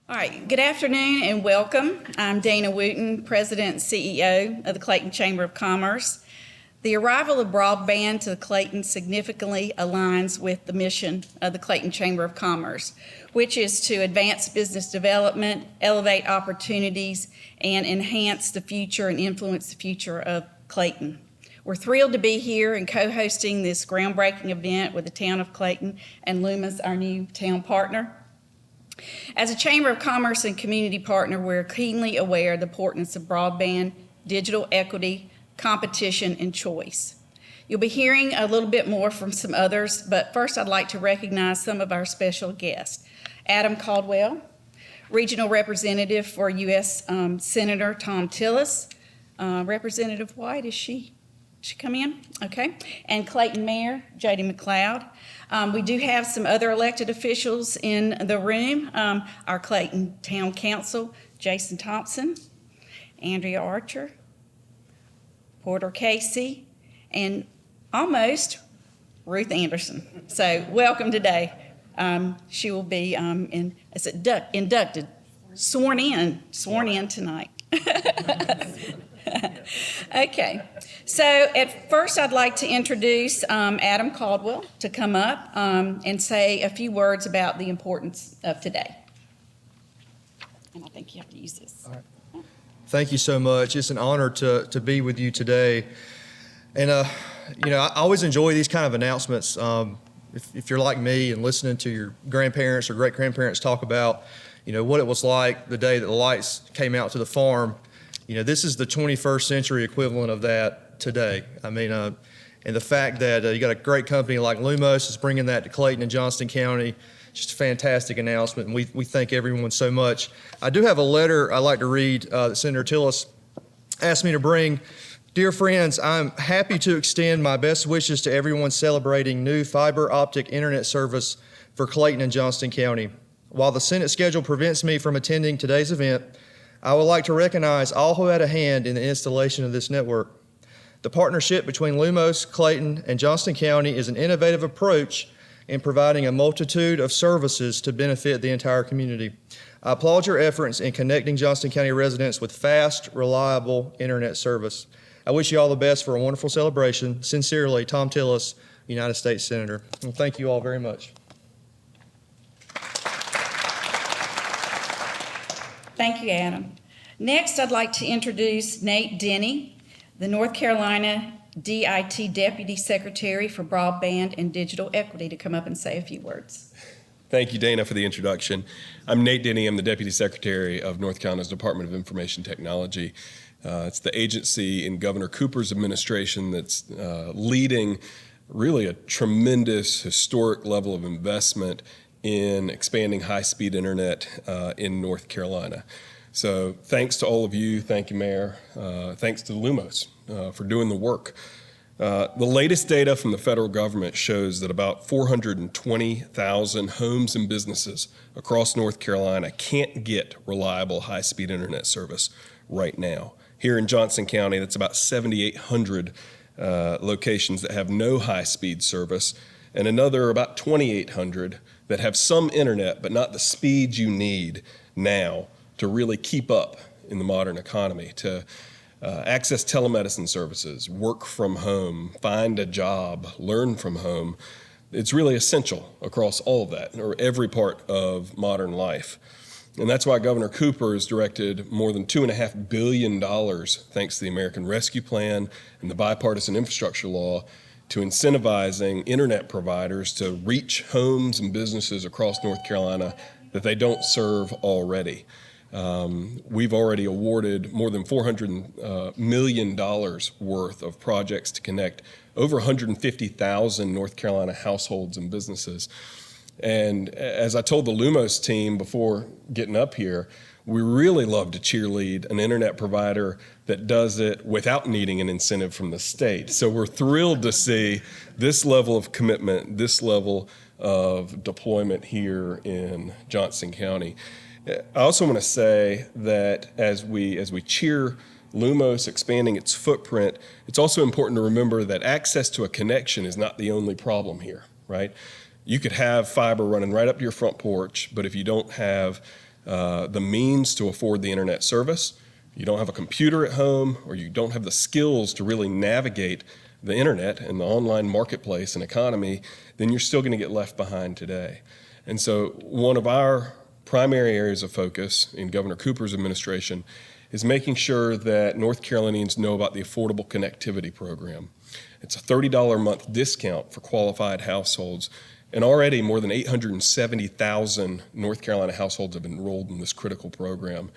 All right, good afternoon and welcome. I'm Dana Wooten, President and CEO of the Clayton Chamber of Commerce. The arrival of broadband to Clayton significantly aligns with the mission of the Clayton Chamber of Commerce, which is to advance business development, elevate opportunities, and enhance the future and influence the future of Clayton. We're thrilled to be here and co-hosting this groundbreaking event with the town of Clayton and Lumos, our new town partner. As a Chamber of Commerce and community partner, we're keenly aware of the importance of broadband, digital equity, competition, and choice. You'll be hearing a little bit more from some others, but first I'd like to recognize some of our special guests. Adam Caldwell, Regional Representative for U.S. Senator Tom Tillis. Representative White, is she come in? Okay. And Clayton Mayor Jody McLoud. We do have some other elected officials in the room. Our Clayton Town Council, Jason Thompson, Andrea Archer, Porter Casey, and almost Ruth Anderson. So welcome today. She will be inducted, sworn in tonight. Okay, so at first I'd like to introduce Adam Caldwell to come up and say a few words about the importance of today. And I think you have to use this. All right. Thank you so much. It's an honor to be with you today. And, I always enjoy these kind of announcements. If you're like me and listening to your grandparents or great-grandparents talk about, what it was like the day that the lights came out to the farm, this is the 21st century equivalent of that today. And the fact that you got a great company like Lumos is bringing that to Clayton and Johnston County, just a fantastic announcement, and we thank everyone so much. I do have a letter I'd like to read that Senator Tillis asked me to bring. Dear friends, I'm happy to extend my best wishes to everyone celebrating new fiber optic internet service for Clayton and Johnston County. While the Senate schedule prevents me from attending today's event, I would like to recognize all who had a hand in the installation of this network. The partnership between Lumos, Clayton, and Johnston County is an innovative approach in providing a multitude of services to benefit the entire community. I applaud your efforts in connecting Johnston County residents with fast, reliable internet service. I wish you all the best for a wonderful celebration. Sincerely, Tom Tillis, United States Senator. Well, thank you all very much. Thank you, Adam. Next, I'd like to introduce Nate Denny, the North Carolina DIT Deputy Secretary for Broadband and Digital Equity, to come up and say a few words. Thank you, Dana, for the introduction. I'm Nate Denny. I'm the Deputy Secretary of North Carolina's Department of Information Technology. It's the agency in Governor Cooper's administration that's leading really a tremendous historic level of investment in expanding high-speed internet in North Carolina. So thanks to all of you. Thank you, Mayor. Thanks to Lumos for doing the work. The latest data from the federal government shows that about 420,000 homes and businesses across North Carolina can't get reliable high-speed internet service right now. Here in Johnston County, that's about 7,800 locations that have no high-speed service, and another about 2,800 that have some internet, but not the speed you need now to really keep up in the modern economy, to access telemedicine services, work from home, find a job, learn from home. It's really essential across all of that, or every part of modern life. And that's why Governor Cooper has directed more than $2.5 billion, thanks to the American Rescue Plan and the bipartisan infrastructure law, to incentivizing internet providers to reach homes and businesses across North Carolina that they don't serve already. We've already awarded more than $400 million worth of projects to connect over 150,000 North Carolina households and businesses. And as I told the Lumos team before getting up here, we really love to cheerlead an internet provider that does it without needing an incentive from the state. So we're thrilled to see this level of commitment, this level of deployment here in Johnston County. I also want to say that as we cheer Lumos expanding its footprint, it's also important to remember that access to a connection is not the only problem here, right? You could have fiber running right up to your front porch, but if you don't have the means to afford the internet service, you don't have a computer at home, or you don't have the skills to really navigate the internet and the online marketplace and economy, then you're still going to get left behind today. And so one of our primary areas of focus in Governor Cooper's administration is making sure that North Carolinians know about the Affordable Connectivity Program. It's a $30 a month discount for qualified households, and already more than 870,000 North Carolina households have enrolled in this critical program.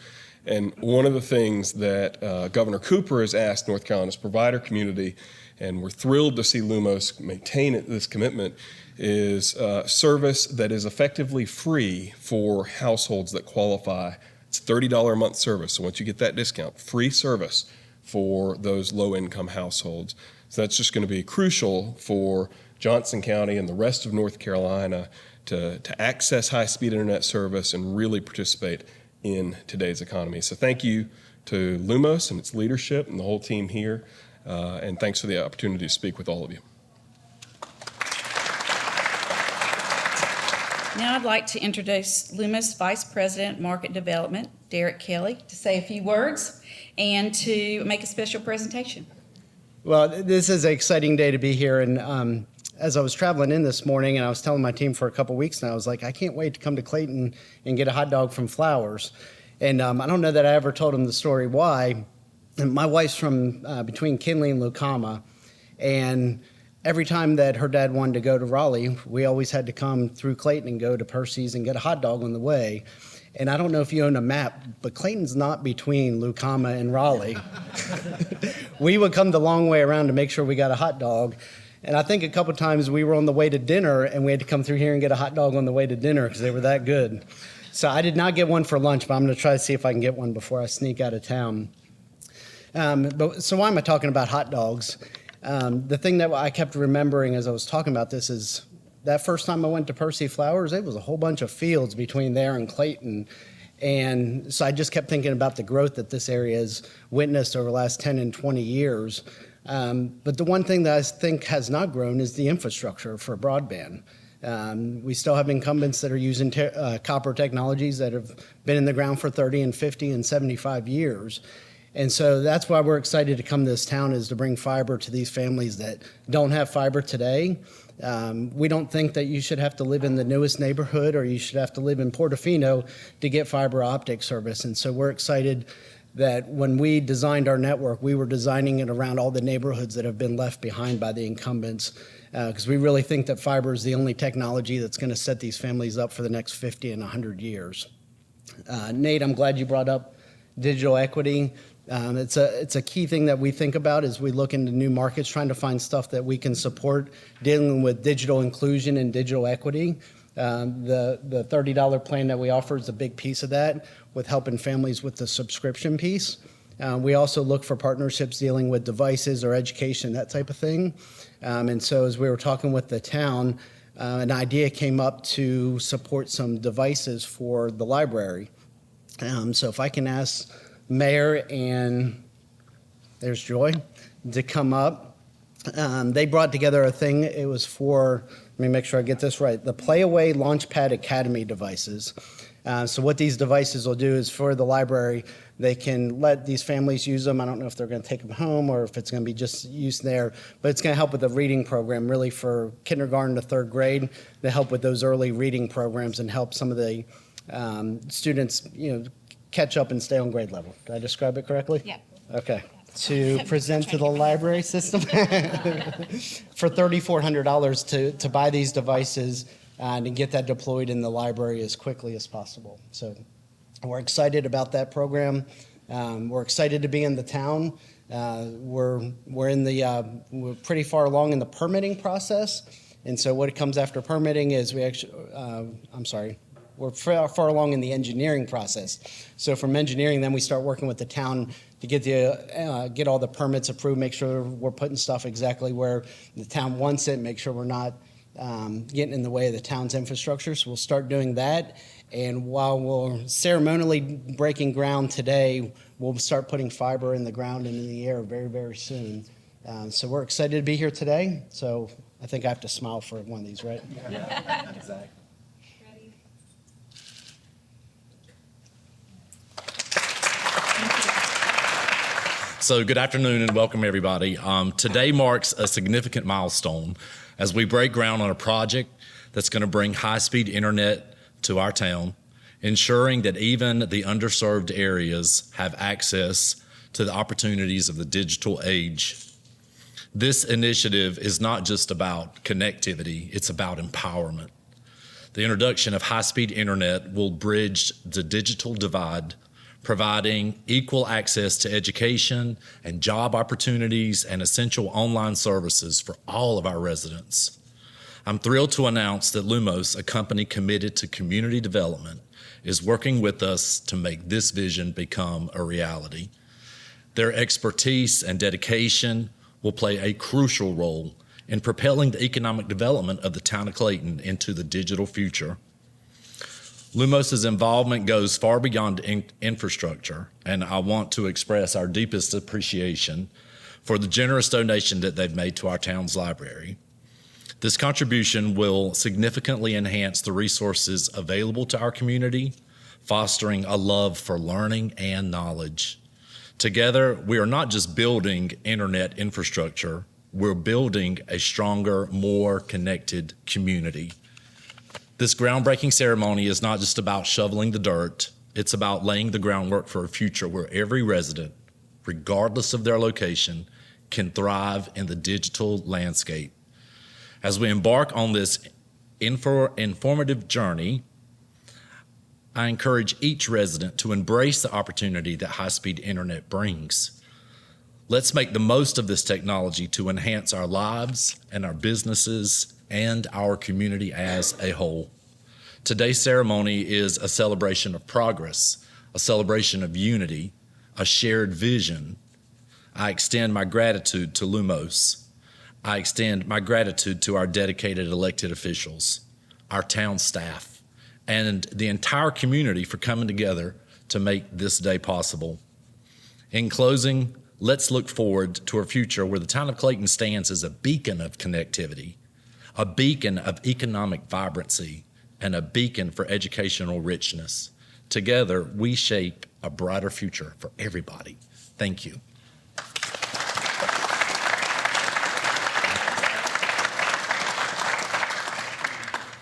And one of the things that Governor Cooper has asked North Carolina's provider community, and we're thrilled to see Lumos maintain this commitment, is service that is effectively free for households that qualify. It's $30 a month service, so once you get that discount, free service for those low-income households. So that's just going to be crucial for Johnson County and the rest of North Carolina to access high-speed internet service and really participate in today's economy. So thank you to Lumos and its leadership and the whole team here, and thanks for the opportunity to speak with all of you. Now I'd like to introduce Lumos Vice President Market Development, Derek Kelly, to say a few words and to make a special presentation. Well, this is an exciting day to be here, and as I was traveling in this morning, and I was telling my team for a couple weeks now, I was like, I can't wait to come to Clayton and get a hot dog from Flowers. And I don't know that I ever told them the story why. And my wife's from between Kinley and Lucama, and every time that her dad wanted to go to Raleigh, we always had to come through Clayton and go to Percy's and get a hot dog on the way. And I don't know if you own a map, but Clayton's not between Lucama and Raleigh. We would come the long way around to make sure we got a hot dog. And I think a couple times we were on the way to dinner and we had to come through here and get a hot dog on the way to dinner because they were that good. So I did not get one for lunch, but I'm going to try to see if I can get one before I sneak out of town. So why am I talking about hot dogs? The thing that I kept remembering as I was talking about this is that first time I went to Percy Flowers, it was a whole bunch of fields between there and Clayton. And so I just kept thinking about the growth that this area has witnessed over the last 10 and 20 years. But the one thing that I think has not grown is the infrastructure for broadband. We still have incumbents that are using copper technologies that have been in the ground for 30 and 50 and 75 years. And so that's why we're excited to come to this town, is to bring fiber to these families that don't have fiber today. We don't think that you should have to live in the newest neighborhood or you should have to live in Portofino to get fiber optic service. And so we're excited that when we designed our network, we were designing it around all the neighborhoods that have been left behind by the incumbents, because we really think that fiber is the only technology that's going to set these families up for the next 50 and 100 years. Nate, I'm glad you brought up digital equity. It's a key thing that we think about as we look into new markets, trying to find stuff that we can support dealing with digital inclusion and digital equity. The $30 plan that we offer is a big piece of that, with helping families with the subscription piece. We also look for partnerships dealing with devices or education, that type of thing. And so as we were talking with the town, an idea came up to support some devices for the library. So if I can ask Mayor and there's Joy to come up. They brought together a thing. It was for, let me make sure I get this right, the Playaway Launchpad Academy devices. So what these devices will do is, for the library, they can let these families use them. I don't know if they're going to take them home or if it's going to be just used there, but it's going to help with the reading program, really for kindergarten to third grade, to help with those early reading programs and help some of the students, catch up and stay on grade level. Did I describe it correctly? Yeah. Okay. To present to the library system for $3,400 to buy these devices and to get that deployed in the library as quickly as possible. So we're excited about that program. We're excited to be in the town. We're pretty far along in the permitting process. And so what comes after permitting is we're far along in the engineering process. So from engineering, then we start working with the town to get all the permits approved, make sure we're putting stuff exactly where the town wants it, make sure we're not getting in the way of the town's infrastructure. So we'll start doing that. And while we're ceremonially breaking ground today, we'll start putting fiber in the ground and in the air very, very soon. So we're excited to be here today. So I think I have to smile for one of these, right? Yeah, exactly. So good afternoon and welcome everybody. Today marks a significant milestone as we break ground on a project that's going to bring high-speed internet to our town, ensuring that even the underserved areas have access to the opportunities of the digital age. This initiative is not just about connectivity, it's about empowerment. The introduction of high-speed internet will bridge the digital divide, providing equal access to education and job opportunities and essential online services for all of our residents. I'm thrilled to announce that Lumos, a company committed to community development, is working with us to make this vision become a reality. Their expertise and dedication will play a crucial role in propelling the economic development of the town of Clayton into the digital future. Lumos's involvement goes far beyond infrastructure, and I want to express our deepest appreciation for the generous donation that they've made to our town's library. This contribution will significantly enhance the resources available to our community, fostering a love for learning and knowledge. Together, we are not just building internet infrastructure, we're building a stronger, more connected community. This groundbreaking ceremony is not just about shoveling the dirt, it's about laying the groundwork for a future where every resident, regardless of their location, can thrive in the digital landscape. As we embark on this informative journey, I encourage each resident to embrace the opportunity that high-speed internet brings. Let's make the most of this technology to enhance our lives and our businesses and our community as a whole. Today's ceremony is a celebration of progress, a celebration of unity, a shared vision. I extend my gratitude to Lumos. I extend my gratitude to our dedicated elected officials, our town staff, and the entire community for coming together to make this day possible. In closing, let's look forward to a future where the town of Clayton stands as a beacon of connectivity, a beacon of economic vibrancy, and a beacon for educational richness. Together, we shape a brighter future for everybody. Thank you.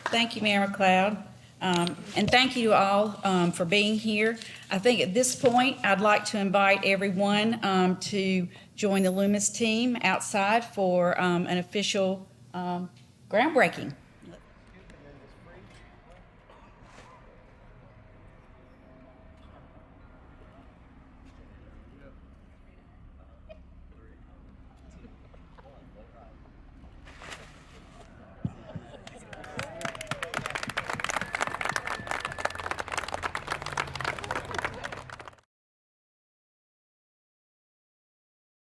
Thank you, Mayor McLoud. And thank you all for being here. I think at this point, I'd like to invite everyone to join the Lumos team outside for an official groundbreaking.